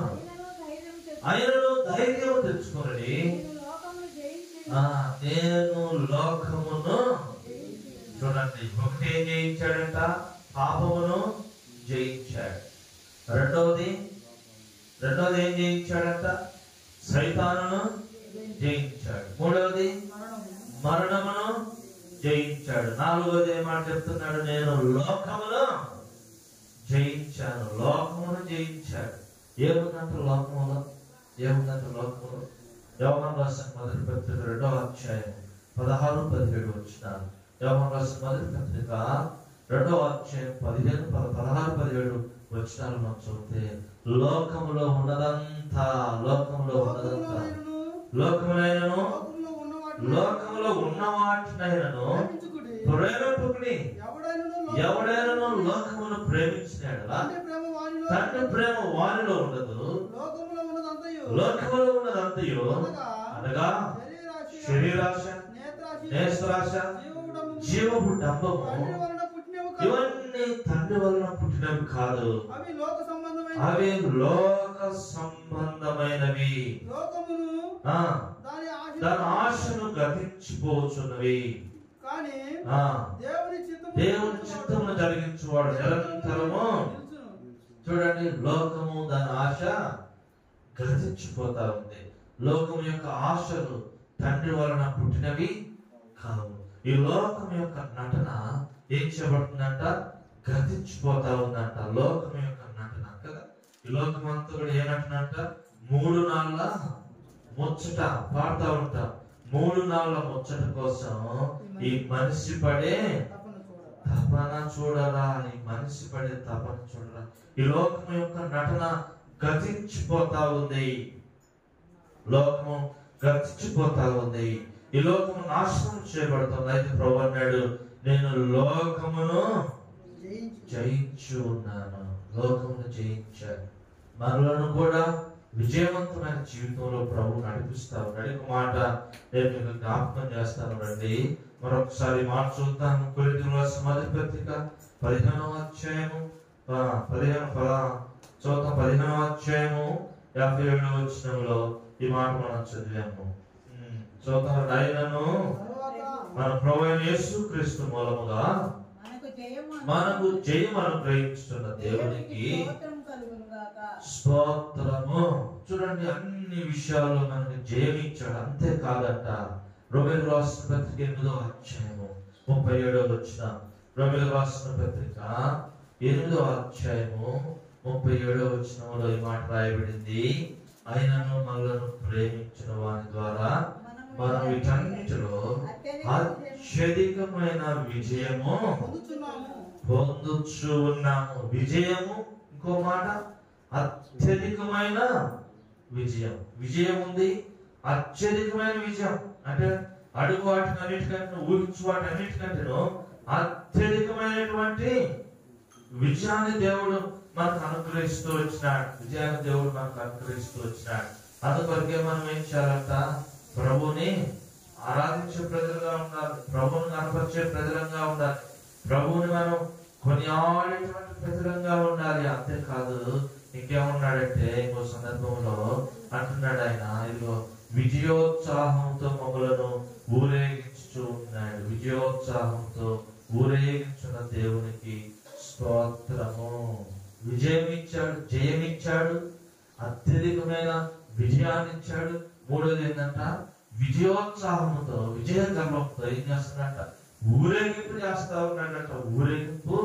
ఆయనను ధైర్యం తెచ్చుకోండి. నేను లోకమును, చూడండి, ఒకటి ఏం జయించాడంట? పాపమును జయించాడు. రెండవది ఏం జయించాడంట? సైతానును జయించాడు. మూడవది మరణమును జయించాడు. 4వది ఏమాట చెప్తున్నాడు? నేను లోకమును జయించాను. లోకమును జయించాడు. ఏముందంటే లోకములో? యోహాను రాసిన మొదటి పత్రిక 2వ అధ్యాయం 16-17 వచనాలు. యోహాను రాసిన మొదటి పత్రిక 2వ అధ్యాయం 16-17 వచనాలు మనం చూస్తే, లోకములో ఉన్నదంతా లోకములైనను లోకములో ఉన్న వాటినైనను ప్రేమింపుకుని ఎవడైనను లోకమును ప్రేమించినాడు తండ్రి ప్రేమ వారిలో ఉండదు. లోకములో ఉన్నదంతయు అనగా శరీరాశ, నేత్రాశ, జీవపు డంబము, ఇవన్నీ తండ్రి వలన పుట్టినవి కాదు, అవి లోక సంబంధమైనవి, దాని ఆశను గతించిపోచున్నవి. దేవుని చిత్తమును జరిగించువాడు నిరంతరము. చూడండి, లోకము దాని ఆశ గతించిపోతా ఉంది. లోకం యొక్క ఆశలు తండ్రి వలన పుట్టినవి కావు. ఈ లోకం యొక్క నటన ఏం చేయబడుతుందంట? గతించిపోతా ఉందంట. లోకం యొక్క నటన కదా. ఈ లోకం అంతా కూడా ఏ నటన అంట? 3 నాళ్ళ ముచ్చట పాడుతూ ఉంటాం. 3 నాళ్ళ ముచ్చట కోసం ఈ మనిషి పడే తపన చూడరా, ఈ మనిషి పడే తపన చూడరా. ఈ లోకం యొక్క నటన గతించిపోతా ఉంది. లోకము గతించిపోతా ఉంది. ఈ లోకము నాశనం చేయబడుతుంది. అయితే ప్రభువు అన్నాడు, నేను లోకమును జయించి ఉన్నాను. లోకమును జయించాను. మనలను కూడా విజయవంతమైన జీవితంలో ప్రభు నడిపిస్తా ఉన్నాడు. ఒక మాట నేను మీకు జ్ఞాపకం చేస్తాను. రండి మరొకసారి మాట చూద్దాం. కొరింథీయులకు రాసిన మొదటి పత్రిక 15వ అధ్యాయము 15వ అధ్యాయము 57వ వచనంలో ఈ మాట మనం చదివాము. చూద్దాం. ఆయనను మన ప్రభువైన యేసుక్రీస్తు మూలముగా మనకు జయము అనుగ్రహించుతున్న దేవునికి స్తోత్రము. చూడండి, అన్ని విషయాల్లో మనకు జయమిచ్చాడు. అంతేకాదంట, రోమీయులకు రాసిన పత్రిక 8వ అధ్యాయము 37వ వచనం. రోమీయులకు రాసిన పత్రిక 8వ అధ్యాయము 37వ వచనంలో ఈ మాట రాయబడింది, ఆయనను మనలను ప్రేమించిన వాని ద్వారా మనం వీటన్నిటిలో అత్యధికమైన విజయము పొందుచు ఉన్నాము. విజయము, ఇంకో మాట అత్యధికమైన విజయం. విజయం ఉంది, అత్యధికమైన విజయం అంటే అడుగు వాటిని అన్నిటికంటే, ఊహించు వాటి అన్నిటికంటే అత్యధికమైనటువంటి విజయాన్ని దేవుడు మనకు అనుగ్రహిస్తూ వచ్చినాడు. విజయాన్ని దేవుడు మనకు అనుగ్రహిస్తూ వచ్చినాడు. అందుకొరకే మనం ఏం చేయాలంట? ప్రభుని ఆరాధించే ప్రజలుగా ఉండాలి, ప్రభుని కనపరిచే ప్రజలంగా ఉండాలి, ప్రభుని మనం కొనియాడేటువంటి ప్రజలంగా ఉండాలి. అంతేకాదు ఇంకేమన్నాడంటే ఇంకో సందర్భంలో అంటున్నాడు ఆయన, ఇదిగో విజయోత్సాహంతో మమ్మలను ఊరేగించుతూ ఉన్నాడు. విజయోత్సాహంతో ఊరేగించున్న దేవునికి స్తోత్రము. విజయం ఇచ్చాడు, జయం ఇచ్చాడు, అత్యధికమైన విజయాన్ని ఇచ్చాడు. మూడోది ఏంటంట? విజయోత్సాహంతో, విజయ గర్వంతో ఏం చేస్తున్నాడంట? ఊరేగింపు చేస్తా ఉన్నాడంట. ఊరేగింపు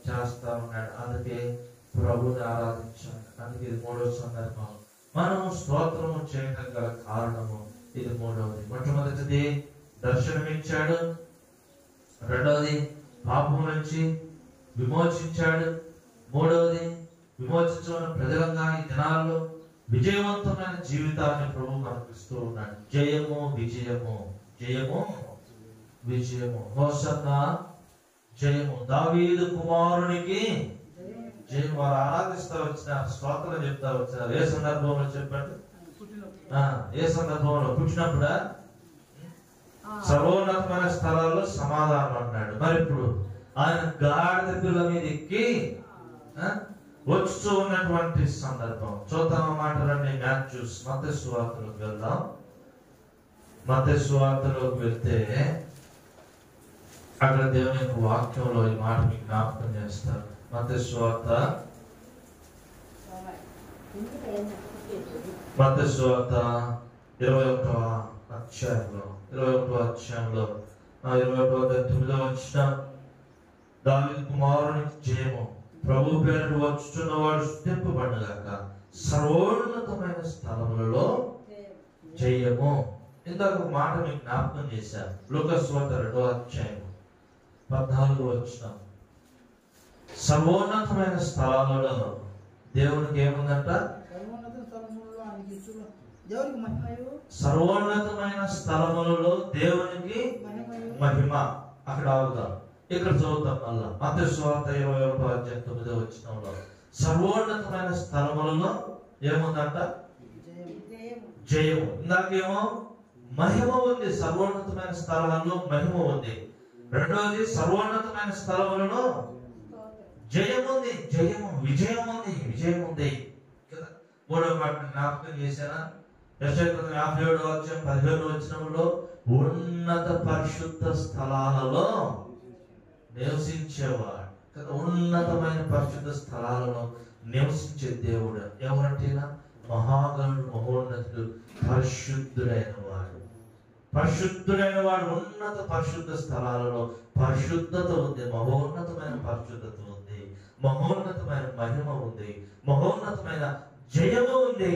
చేస్తా ఉన్నాడు. అందుకే ప్రభుని ఆరాధించాడు. అందుకే ఇది మూడవ సందర్భం. మనం స్తోత్రము చేయడం గల కారణము ఇది మూడవది. మొట్టమొదటిది దర్శనమిచ్చాడు, రెండవది పాపం నుంచి విమోచించాడు, మూడవది విమోచించిన ప్రజలంగా ఈ దినాల్లో విజయవంతమైన జీవితాన్ని ప్రభు మనకిస్తూ ఉన్నాడు. జయము విజయము, జయము విజయము. హోసన్నా జయము, దావీదు కుమారునికి జయం. వారు ఆరాధిస్తూ వచ్చినారు, స్తోత్రం చెప్తా వచ్చినారు. ఏ సందర్భంలో చెప్పండి? ఏ సందర్భంలో? పుట్టినప్పుడా? సర్వోన్నతమైన స్థలాల్లో సమాధానం అన్నాడు. మరి ఇప్పుడు ఆయన గాడిద పిల్ల మీద ఎక్కి వచ్చుతూ ఉన్నటువంటి సందర్భం చూద్దాం. మాటలన్నీ మ్యాథ్యూస్ మత్తయి సువార్తలోకి వెళ్దాం. మత్తయి సువార్తలోకి వెళ్తే అక్కడ దేవుని యొక్క వాక్యంలో ఈ మాట మీకు జ్ఞాపకం చేస్తారు. మత్తయి సువార్త 21వ అధ్యాయంలో 21వ వచ్చిన దావీదు కుమారునికి జయము, ప్రభు పేరు వచ్చుచున్నవాడు స్తుతింపబడుగాక, సర్వోన్నతమైన స్థలములలో జయము. ఇందాక ఒక మాట మీకు జ్ఞాపకం చేశారు. లూకాసు వార్త 2వ అధ్యాయం 14వ వచనం. సర్వోన్నతమైన స్థలాలలో దేవునికి ఏముందంట? సర్వోన్నతమైన స్థలములలో దేవునికి మహిమ. అక్కడ ఆగుతాం, ఇక్కడ చదువుతాం మళ్ళా. మత్తయి సువార్త 21వ అధ్యాయం 9వ వచనంలో సర్వోన్నతమైన స్థలములలో ఏముందంట? జయము. ఇందాకేమో మహిమ ఉంది, సర్వోన్నతమైన స్థలాల్లో మహిమ ఉంది. రెండవది సర్వోన్నతమైన స్థలములలో జయం ఉంది, జయము విజయం ఉంది, విజయం ఉంది కదా. మూడవ మాట జ్ఞాపకం చేశారా? యెషయా 57వ అధ్యాయం 15వ వచనంలో ఉన్నత పరిశుద్ధ స్థలాలలో నివసించేవాడు కదా. ఉన్నతమైన పరిశుద్ధ స్థలాలలో నివసించే దేవుడు ఎవరంటేనా? మహాగణుడు, మహోన్నతుడు, పరిశుద్ధుడైన వాడు. పరిశుద్ధుడైన వాడు ఉన్నత పరిశుద్ధ స్థలాలలో పరిశుద్ధత ఉంది, మహోన్నతమైన పరిశుద్ధత ఉంది, మహోన్నతమైన మహిమ ఉంది, మహోన్నతమైన జయము ఉంది.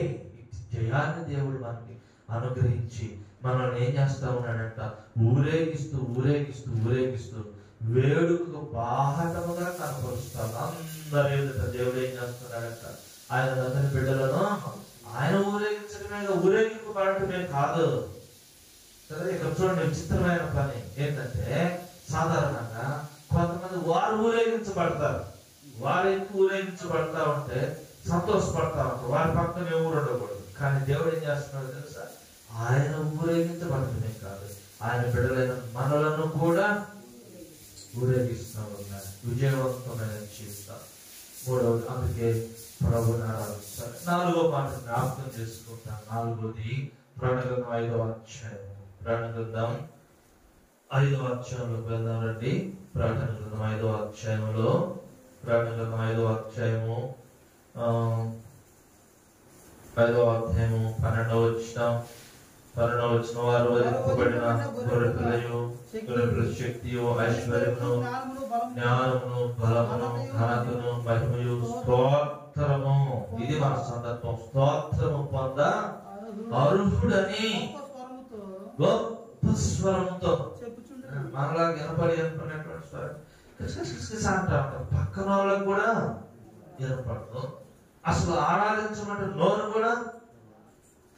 జయాన్ని దేవుడు మనకి అనుగ్రహించి మనల్ని ఏం చేస్తా ఉన్నాడంట? ఊరేగిస్తూ ఊరేగిస్తూ ఊరేగిస్తూ వేడుకకు బాహటముగా కనపరుస్తాడు. అందరి ఎదుట దేవుడు ఏం చేస్తున్నాడంట? ఆయన అందరి బిడ్డలను ఆయన ఊరేగించడమే, ఊరేగింపు పడటమే కాదు కదా. ఇక్కడ చూడండి, విచిత్రమైన పని ఏంటంటే, సాధారణంగా కొంతమంది వారు ఊరేగించబడతారు, వారు ఎక్కువ ఊరేగించబడతా ఉంటే సంతోషపడతా ఉంటారు, వారి పక్కన ఎవరు ఉండకూడదు. కానీ దేవుడు ఏం చేస్తున్నాడు తెలుసా? ఆయన ఊరేగించబడటమే కాదు, ఆయన బిడ్డలైన మనలను కూడా ఊరేగిస్తూ ఉన్నారు. విజయవంతమైన జీవితం. మూడవది అందుకే ప్రభుని ఆరాధిస్తారు. నాలుగో మాట జ్ఞాపకం చేసుకుంటాం. నాలుగోది ప్రకటన గ్రంథం 5వ అధ్యాయం. ప్రకటన గ్రంథం 5వ అధ్యాయంలోకి వెళ్దాం రండి. ప్రకటన గ్రంథం 5వ అధ్యాయంలో, ప్రకటన గ్రంథం 5వ అధ్యాయము 5వ అధ్యాయము 12వ వచనం. 12వ వచనం, వారు వధింపబడిన గొర్రెపిల్లయు, గొర్రెపిల్ల శక్తియు, ఐశ్వర్యమును, జ్ఞానమును బలమును ఘనతను మహిమయు స్తోత్రము. ఇది మన సందర్భం. స్తోత్రము పొంద అర్హుడని గొప్ప స్వరముతో మనలా వినపడి అనుకునేటువంటి స్వరం అంటారు. పక్కన వాళ్ళకి కూడా వినపడదు. అసలు ఆరాధించమంటే నోరు కూడా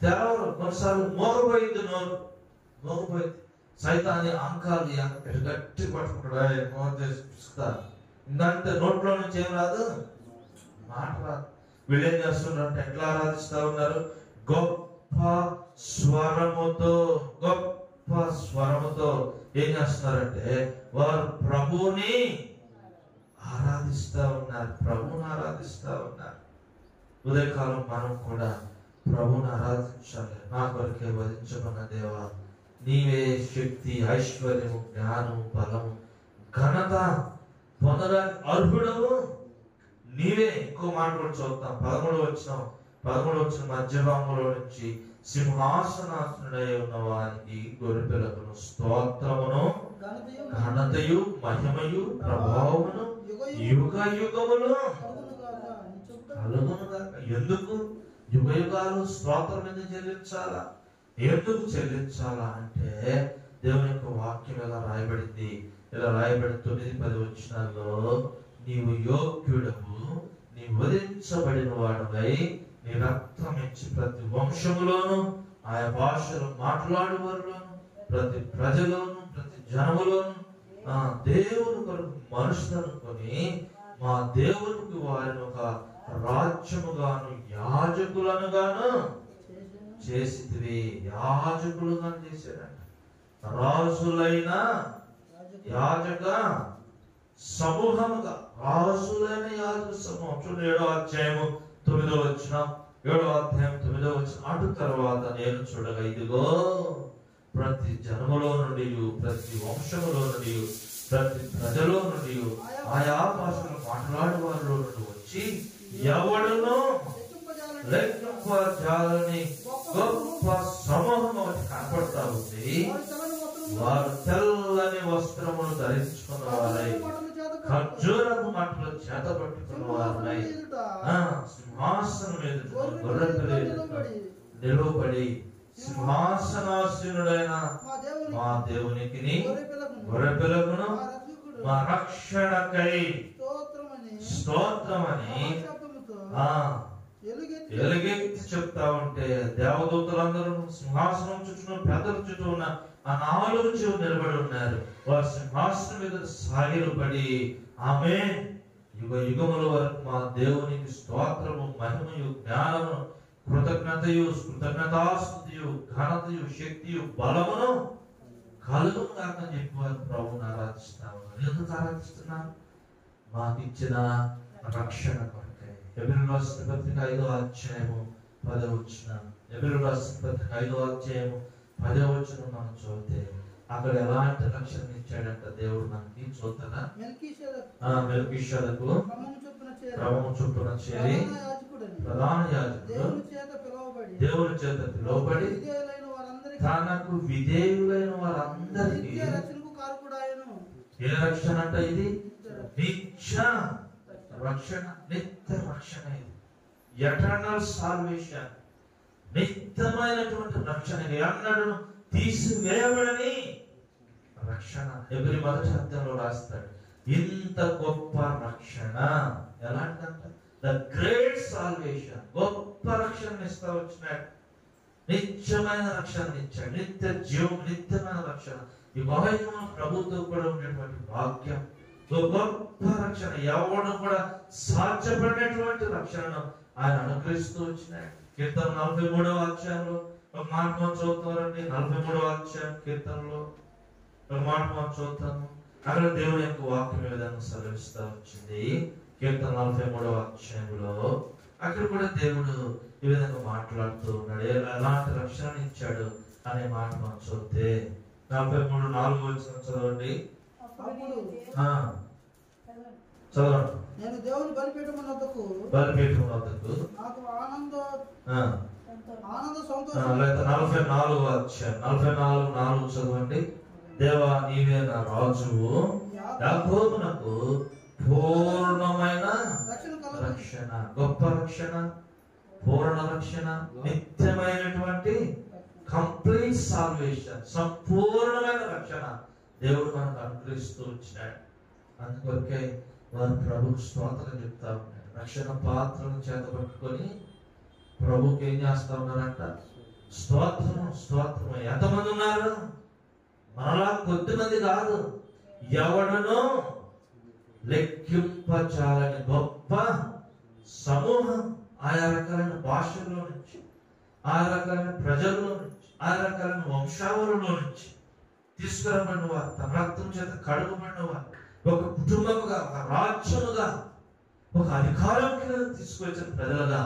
తెరవరు. కొన్నిసార్లు మోగపోయింది, నోరు మోగపోయింది. సైతాన్ని అంకాలు గట్టి పట్టుకుంటాడు. ఇంకంటే నోట్లో నుంచి ఏం రాదు, మాట రాదు. వీళ్ళు ఏం చేస్తున్నారు? ఎట్లా ఆరాధిస్తా ఉన్నారు? గొప్ప స్వరముతో, గొప్ప స్వరముతో ఏం చేస్తున్నారంటే వారు ప్రభువుని ఆరాధిస్తా ఉన్నారు. ప్రభువుని ఆరాధిస్తా ఉన్నారు. ఉదయకాలం మనం కూడా ప్రభువుని ఆరాధించాలి. నా కొరకే వధించమన్న దేవా, నీవే శక్తి, ఐశ్వర్యము, జ్ఞానము, బలము, ఘనత పొందడానికి అర్హుడము నీవే. ఇంకో మాట కూడా చూద్దాం. 13వ వచనం మధ్య భాగంలో నుంచి సింహాసనాసనుడై ఉన్న వారికి గొర్రెపిల్లకును స్తోత్రమును ఘనతయు మహిమయు ప్రభావమును యుగ యుగములు కలుగునుగాక. ఎందుకు యుగ యుగాలు స్తోత్రం ఎందుకు చెల్లించాలా? ఎందుకు చెల్లించాలా అంటే దేవుని యొక్క వాక్యం ఎలా రాయబడింది. ఇలా రాయబడి 9-10 వచనాల్లో నీవు యోగ్యుడవు, నీ వధించబడిన వాడవై నీ రక్తం ఇచ్చి ప్రతి వంశములోను ఆయా భాషలు మాట్లాడేవారిలోను ప్రతి ప్రజలోను ప్రతి జనములోను దేవుని కొరకు మనుషులను కొని మా దేవునికి వారిని ఒక రాజ్యముగాను యాజకులను గాను చేసితివి. యాజకులుగా చేశాడంట. రాజులైన యాజక సమూహముగా, రాజులైన యాజక సమూహం. చూడండి 7వ అధ్యాయము 9వ వచనం, 7వ అధ్యాయం 9వ వచనం. అటు తర్వాత నేను చూడగా ఇదిగో ప్రతి జనములో నుండి, ప్రతి వంశములో నుండి, ప్రతి ప్రజలో నుండి, ఆయా భాషలు మాట్లాడే వారిలో నుండి వచ్చి ఎవడును లెక్కింపజాలని గొప్ప సమూహం ఒకటి కనపడతా ఉంది. వారు తెల్లని వస్త్రములు ధరించుకున్న వారై ఖర్జూరపు మట్టలు చేత పట్టుకున్న వారై సింహాసనం మీద గొర్రెపిల్ల నిలువబడి సింహాసనాసీనుడైన మా దేవునికి గొర్రెపిల్లకును మా రక్షణకై స్తోత్రమని ఎలుగెత్తి చెప్తా ఉంటే దేవదూతలందరూ సింహాసనం చుట్టూ పెద్దల చుట్టూ ఉన్న ఆ 4 చెవులు నిలబడి ఉన్నారు. వారు సింహాసనం మీద సాగిలపడి ఆమేన్, యుగ యుగముల వరకు మా దేవునికి స్తోత్రము, మహిమయు, జ్ఞానము, కృతజ్ఞతయు, కృతజ్ఞతాస్తుతియు, ఘనతయు, శక్తియు, బలమును కలుగును గాక అని చెప్పి వారు ప్రభువుని ఆరాధిస్తా ఉన్నారు. ఎందుకు ఆరాధిస్తున్నారు? మాకు ఇచ్చిన రక్షణ కొరకై. ఎబ్రీయులకు రాసిన పత్రిక 5వ అధ్యాయము 10వ వచనం. ఎబ్రీయులకు రాసిన పత్రిక 5వ అధ్యాయము 10వ వచనం మనం చూస్తే అక్కడ ఎలాంటి రక్షణ ఇచ్చాడంట దేవుడు మనకి. చూద్దాం. మెల్కీషెదకు క్రమము చొప్పున చేరి ప్రధాన యాజకుడు దేవుని చేత పిలువబడి తనకు విధేయులైన వారందరికీ ఏ రక్షణ అంట? ఇది నిత్య రక్షణ, నిత్య రక్షణ. ఇది ఎటర్నల్ సాల్వేషన్, నిత్యమైనటువంటి రక్షణ, ఎన్నడూ తీసివేయబడని రక్షణ. ఎబ్రీ 1వ అధ్యాయంలో రాస్తాడు ఇంత గొప్ప రక్షణ ఎలాంటిదంట? The great salvation. గొప్ప రక్షణ ఇస్తా వచ్చినాడు. నిత్యమైన రక్షణ ఇచ్చాడు. నిత్య జీవం, నిత్యమైన రక్షణ. ఈ భాగ్యం ప్రభుత్వం కూడా ఉండేటువంటి భాగ్యం. గొప్ప రక్షణ, ఎవరు కూడా సాధ్యపడినటువంటి రక్షణను ఆయన అనుగ్రహిస్తూ వచ్చినాడు. కీర్తన 43వ అధ్యాయంలో ఒక మాట మనం చూస్తారండి. 43వ అధ్యాయం కీర్తనలో ఒక మాట మనం చూస్తాము. అక్కడ దేవుని యొక్క వాక్యం ఏ విధంగా సెలవిస్తూ వచ్చింది. కీర్తన 43వ అధ్యాయంలో అక్కడ కూడా దేవుడు ఈ విధంగా మాట్లాడుతూ ఉన్నాడు. ఎలాంటి రక్షణ ఇచ్చాడు అనే మాట మనం చూస్తే 43:4 వచనం చదవండి. చదవండి. నేను దేవుని బలిపీఠం వద్దకు నాకు ఆనంద సంతోషం. 44 అధ్యాయం 44:4 చదవండి. దేవా నీవే నా రాజువు, యాకోబునకు పూర్ణమైన రక్షణ, గొప్ప రక్షణ, పూర్ణ రక్షణ, నిత్యమైనటువంటి కంప్లీట్ సాల్వేషన్, సంపూర్ణమైన రక్షణ దేవుడు మనకు అనుగ్రహిస్తూ వచ్చినాడు. అందుకొరకే వారు ప్రభుకు స్తోత్రం చెప్తా ఉన్నారు. రక్షణ పాత్రను చేతపట్టుకొని ప్రభుకి ఏం చేస్తా ఉన్నారంట? స్తోత్రం, స్తోత్రం. ఎంతమంది ఉన్నారు? మనలా కొద్దిమంది కాదు, ఎవడనో లెక్కింపచాలని గొప్ప సమూహం. ఆయా రకాలైన భాషల్లో నుంచి, ఆయా రకాలైన ప్రజల్లో నుంచి, ఆయా రకాలైన వంశావళిలో నుంచి తీసుకురబడిన వారు, తన రక్తం చేత కడుగుబడిన వారు, ఒక కుటుంబముగా, ఒక రాజ్యముగా, ఒక అధికారం కింద తీసుకొచ్చిన ప్రజలుగా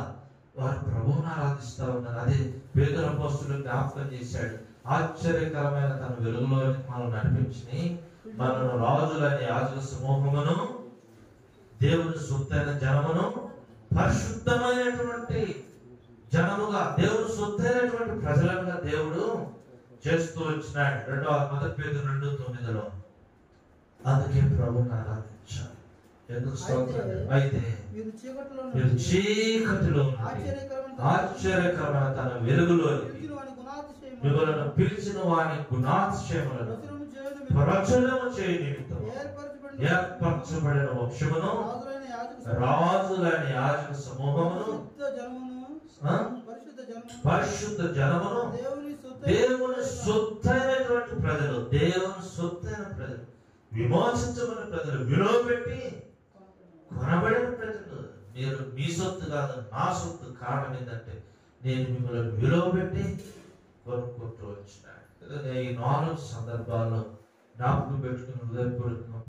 వారు ప్రభువును ఆరాధిస్తా ఉన్నారు. అదే పేతురు అపోస్తలుడు జ్ఞాపకం చేశాడు. ఆశ్చర్యకరమైన తన వెలుగులోని మనం నడిపించి మనను రాజులైన యాజక సమూహమును, దేవుని సొత్తైన జనమును, పరిశుద్ధమైనటువంటి జనముగా, దేవుని సొత్తైనటువంటి ప్రజలుగా దేవుడు చేస్తూ వచ్చినాడు. మొదటి పేతురు 2:9. అందుకే ప్రభువును ఆరాధించాలి. ఎందుకు స్తోత్రం? అయితే మీరు చీకటిలో ఆశ్చర్యకరమైన తన వెలుగులో మిమ్మల్ని పిలిచిన వాని గుణాతిశయములను ప్రచురము చేయ నిమిత్తం ఏర్పరచబడిన వంశమును, రాజులైన యాజక సమూహమును, పరిశుద్ధ జనమును, దేవుని సొత్తైనటువంటి ప్రజలు, దేవుని సొత్తైన ప్రజలు, విమోచించబడిన ప్రజలు, విలువ పెట్టి కొనబడిన ప్రజలు. మీరు మీ సొత్తు కాదు, నా సొత్తు. కారణం ఏంటంటే నేను మిమ్మల్ని విలువ పెట్టి కొనుక్కుంటూ వచ్చినాడు. ఈ 4 సందర్భాల్లో జ్ఞాపకం పెట్టుకుని హృదయపూర్వకంగా